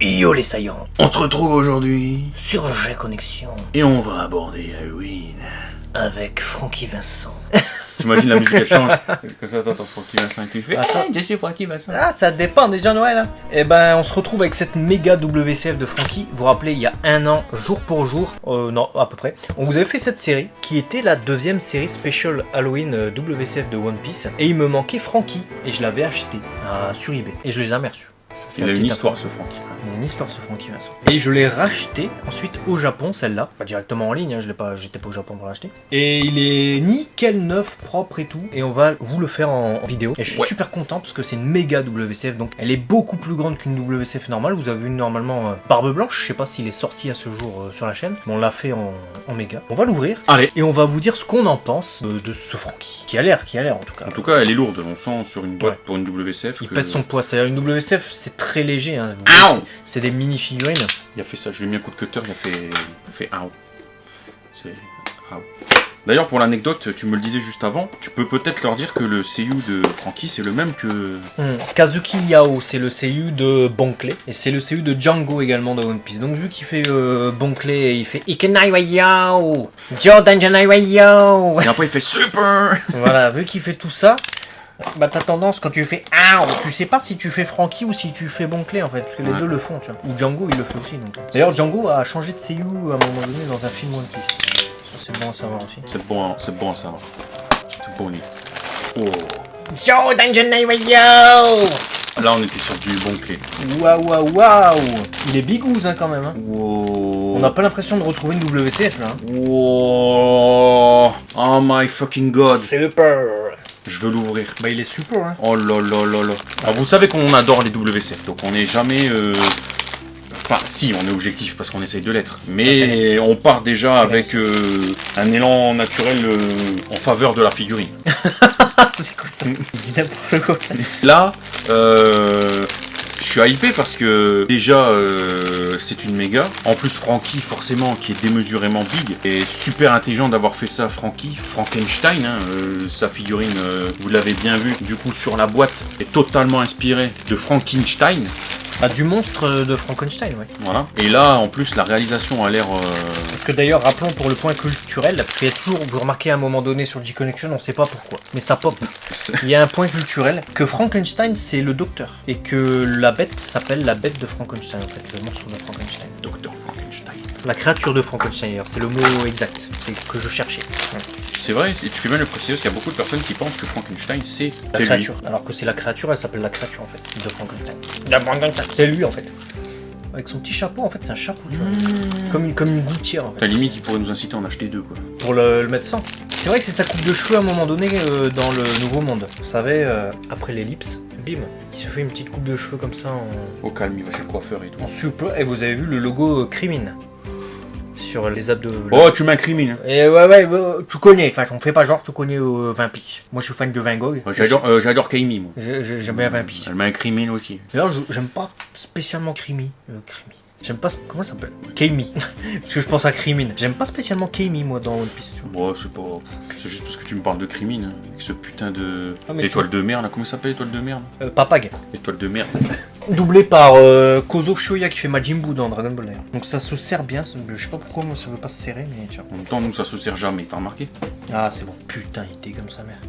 Yo les saillants, On se retrouve aujourd'hui sur Jet Connexion, et on va aborder Halloween. avec Francky Vincent. T'imagines la musique elle change. Comme ça t'entends Francky Vincent et tu fais je suis Francky Vincent. Ah, ça dépend déjà Noël. Hein. Et ben, on se retrouve avec cette méga WCF de Francky. Vous vous rappelez, il y a un an, jour pour jour, non, à peu près, on vous avait fait cette série qui était la deuxième série Special Halloween WCF de One Piece. Et il me manquait Francky et je l'avais acheté sur eBay et je l'ai jamais reçu. Il a une histoire ce Francky. Il y a une histoire ce Francky Vincent. Et je l'ai racheté ensuite au Japon, celle-là. Pas directement en ligne, hein, j'étais pas au Japon pour l'acheter. Et il est nickel neuf, propre et tout. Et on va vous le faire en vidéo. Et je suis super content parce que c'est une méga WCF. Donc elle est beaucoup plus grande qu'une WCF normale. Vous avez vu normalement Barbe Blanche. Je sais pas s'il est sorti à ce jour sur la chaîne. Mais on l'a fait en méga. On va l'ouvrir. Allez. Et on va vous dire ce qu'on en pense de ce Francky. Qui a l'air en tout cas. En tout cas elle est lourde, on sent sur une boîte pour une WCF. Il pèse son poids. C'est-à-dire une WCF, c'est très léger. Hein. C'est des mini-figurines. Il a fait ça, je lui ai mis un coup de cutter, il a fait C'est D'ailleurs pour l'anecdote, tu me le disais juste avant, tu peux peut-être leur dire que le seiyuu de Francky c'est le même que... Kazuki Yao, c'est le seiyuu de Bonkley, et c'est le seiyuu de Django également de One Piece. Donc vu qu'il fait Bonkley, il fait Ikenai wa Yao, Jordan Janai wa Yao. Et après il fait super. Voilà, vu qu'il fait tout ça, bah t'as tendance quand tu fais tu sais pas si tu fais Francky ou si tu fais Bonkley en fait, parce que les deux le font, tu vois. Ou Django il le fait aussi. D'ailleurs Django a changé de seiyuu à un moment donné dans un film One Piece. Ça c'est bon à savoir aussi. C'est bon à savoir. C'est bon. Oh. Jordan Janai wa Yao. Là on était sur du Bonkley. Waouh. Il est bigouze hein, quand même. Hein. Wow. On n'a pas l'impression de retrouver une WCF là. Hein. Wow. Oh my fucking god. Super. Je veux l'ouvrir. Bah il est super hein. Oh là là là là. Alors vous savez qu'on adore les WCF, donc on n'est jamais... Enfin si, on est objectif parce qu'on essaye de l'être. Mais on part déjà avec un élan naturel en faveur de la figurine. C'est quoi ça? Dis n'importe quoi. Là, je suis hypé parce que déjà c'est une méga. En plus Francky forcément qui est démesurément big et super intelligent d'avoir fait ça. Frankenstein, hein, sa figurine, vous l'avez bien vu. Du coup sur la boîte est totalement inspirée de Frankenstein. Ah, du monstre de Frankenstein, ouais. Voilà. Et là en plus la réalisation a l'air. Parce que d'ailleurs rappelons pour le point culturel, parce qu'il y a toujours, vous remarquez à un moment donné sur Jet Connexion, on sait pas pourquoi, mais ça pop. Il y a un point culturel que Frankenstein c'est le docteur et que la bête s'appelle la bête de Frankenstein en fait, le monstre de Frankenstein. Docteur Frankenstein. La créature de Frankenstein d'ailleurs, c'est le mot exact, c'est que je cherchais. Ouais. C'est vrai, et tu fais bien le préciser parce qu'il y a beaucoup de personnes qui pensent que Frankenstein c'est La lui. créature, alors que c'est la créature, elle s'appelle la créature en fait, de Frankenstein. C'est lui en fait. Avec son petit chapeau, en fait, c'est un chapeau, tu vois. Comme une gouttière, en fait. Ta limite, il pourrait nous inciter à en acheter deux, quoi. Pour le mettre sans. C'est vrai que c'est sa coupe de cheveux à un moment donné dans le Nouveau Monde. Vous savez, après l'ellipse, bim, il se fait une petite coupe de cheveux comme ça Au calme, il va chez le coiffeur et tout. en super. Et vous avez vu le logo Crimine sur les abdos. Oh, tu m'incrimines. Et ouais, tu connais. Enfin, on fait pas genre, tu connais 20 Piece. Moi, je suis fan de Van Gogh. J'adore Kaimi, moi. J'aime bien 20 Piece. Elle m'incrimine aussi. D'ailleurs, j'aime pas spécialement Crimi. J'aime pas... Comment ça s'appelle? Keimi. Parce que je pense à Crimine. J'aime pas spécialement Keimi, moi, dans One Piece. Tu vois. Bon, c'est pas... C'est juste parce que tu me parles de crimine, hein, avec ce putain de... Ah, étoile de merde, là. Comment ça s'appelle, étoile de merde? Papag. Étoile de merde. Doublé par Kozo Shoya qui fait Majin Buu dans Dragon Ball d'ailleurs. Donc ça se serre bien, je sais pas pourquoi moi ça veut pas se serrer, mais tu vois. En même temps, nous, ça se sert jamais, t'as remarqué? Ah, c'est bon. Putain, il était comme sa mère.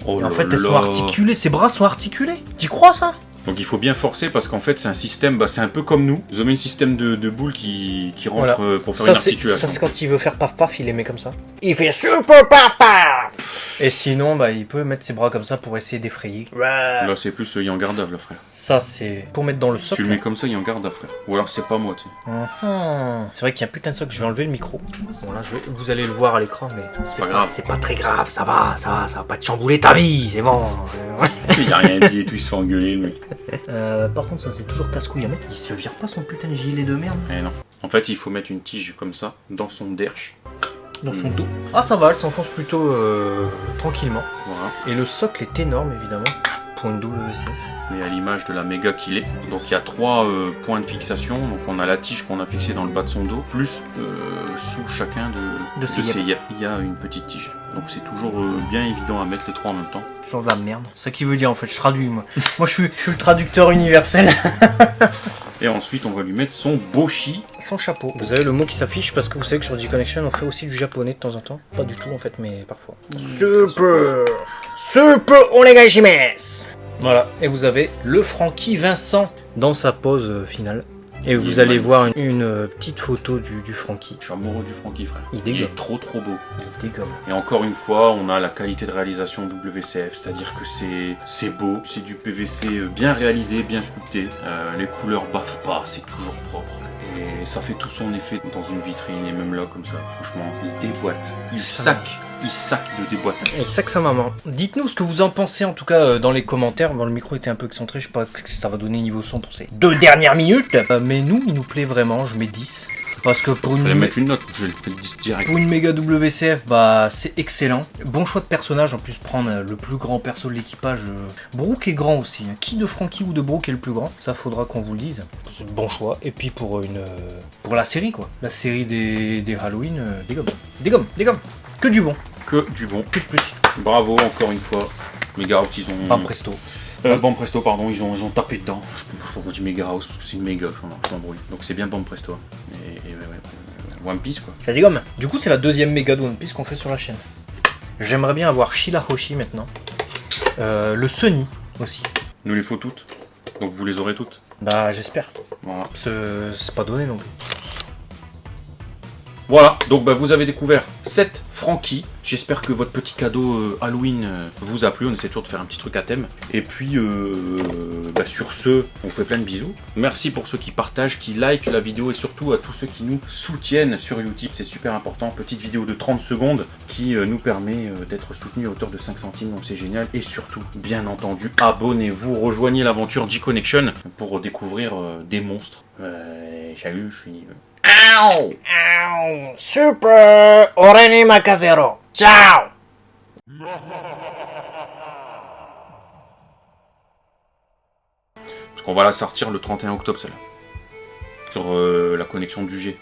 Oh Et en fait, elles sont articulées, ses bras sont articulés. T'y crois ça? Donc il faut bien forcer parce qu'en fait c'est un système, c'est un peu comme nous. Ils ont mis un système de boules qui rentre Voilà. pour faire une articulation. Ça c'est quand il veut faire paf paf, il les met comme ça. Il fait super paf paf. Et sinon, bah il peut mettre ses bras comme ça pour essayer d'effrayer. Là c'est plus Yangardave, là, frère. Ça c'est pour mettre dans le socle. Tu le mets comme ça, Yangardave, frère. Ou alors c'est pas moi, tu sais. C'est vrai qu'il y a un putain de socle, je vais enlever le micro. Bon là, vous allez le voir à l'écran, mais pas grave. C'est pas très grave, ça va pas te chambouler ta vie, c'est bon. Il a rien dit et tout, il se fait engueuler, le mec. Par contre, ça c'est toujours casse-couille, mec. Il se vire pas son putain de gilet de merde. Eh non. En fait, il faut mettre une tige comme ça, dans son derche. Dans son dos. Ah, ça va, elle s'enfonce plutôt tranquillement. Voilà. Et le socle est énorme, évidemment, pour une WCF. Mais à l'image de la méga qu'il est. Donc il y a 3 points de fixation. Donc on a la tige qu'on a fixée dans le bas de son dos, plus sous chacun de ses yeux, il y a une petite tige. Donc c'est toujours bien évident à mettre les 3 en même temps. Toujours de la merde. C'est ça qui veut dire en fait, je traduis moi. Moi je suis le traducteur universel. Et ensuite, on va lui mettre son boshi. Son chapeau. Vous avez le mot qui s'affiche parce que vous savez que sur G-Connection, on fait aussi du japonais de temps en temps. Pas du tout en fait, mais parfois. Super onegaishimasu. Voilà, et vous avez le Francky Vincent dans sa pose finale. Et vous allez voir une petite photo du Francky. Je suis amoureux du Francky, frère. Il dégomme. est trop beau. Il dégomme. Et encore une fois, on a la qualité de réalisation WCF, c'est-à-dire que c'est beau, c'est du PVC bien réalisé, bien sculpté. Les couleurs baffent pas, c'est toujours propre. Et ça fait tout son effet dans une vitrine, et même là, comme ça, franchement, il déboîte. Il sac de déboîtage. Il sac sa maman. Dites-nous ce que vous en pensez, en tout cas, dans les commentaires. Bon, le micro était un peu excentré, je sais pas ce que ça va donner niveau son pour ces 2 dernières minutes. Mais nous, il nous plaît vraiment, je mets 10. Parce que pour Je vais mettre une note, je vais le mettre 10 direct. Pour une méga WCF, bah c'est excellent. Bon choix de personnage, en plus prendre le plus grand perso de l'équipage. Brooke est grand aussi. Qui de Francky ou de Brooke est le plus grand? Ça faudra qu'on vous le dise. C'est le bon choix. Et puis pour la série quoi. La série des Halloween, des gommes. Que du bon. Que du bon. Plus. Bravo encore une fois. Mega House, ils ont... Pas presto. Bomb Presto, pardon, ils ont tapé dedans. Je dis Mega House parce que c'est une méga, je m'embrouille. Donc c'est bien Bomb Presto. Et One Piece quoi. Ça dégomme. Du coup, c'est la deuxième méga de One Piece qu'on fait sur la chaîne. J'aimerais bien avoir Sheila Hoshi maintenant. Le Sunny aussi. Nous les faut toutes. Donc vous les aurez toutes. Bah, j'espère. Voilà. C'est pas donné non plus. Voilà, donc bah, vous avez découvert 7 Francky. J'espère que votre petit cadeau Halloween vous a plu. On essaie toujours de faire un petit truc à thème. Et puis, bah, sur ce, on vous fait plein de bisous. Merci pour ceux qui partagent, qui likent la vidéo et surtout à tous ceux qui nous soutiennent sur Utip. C'est super important. Petite vidéo de 30 secondes qui nous permet d'être soutenus à hauteur de 5 centimes. Donc c'est génial. Et surtout, bien entendu, abonnez-vous. Rejoignez l'aventure G-Connection pour découvrir des monstres. Salut, je suis... Ow! Super Oreni Makazero! Ciao! Parce qu'on va la sortir le 31 octobre, celle-là. Sur la connexion du G.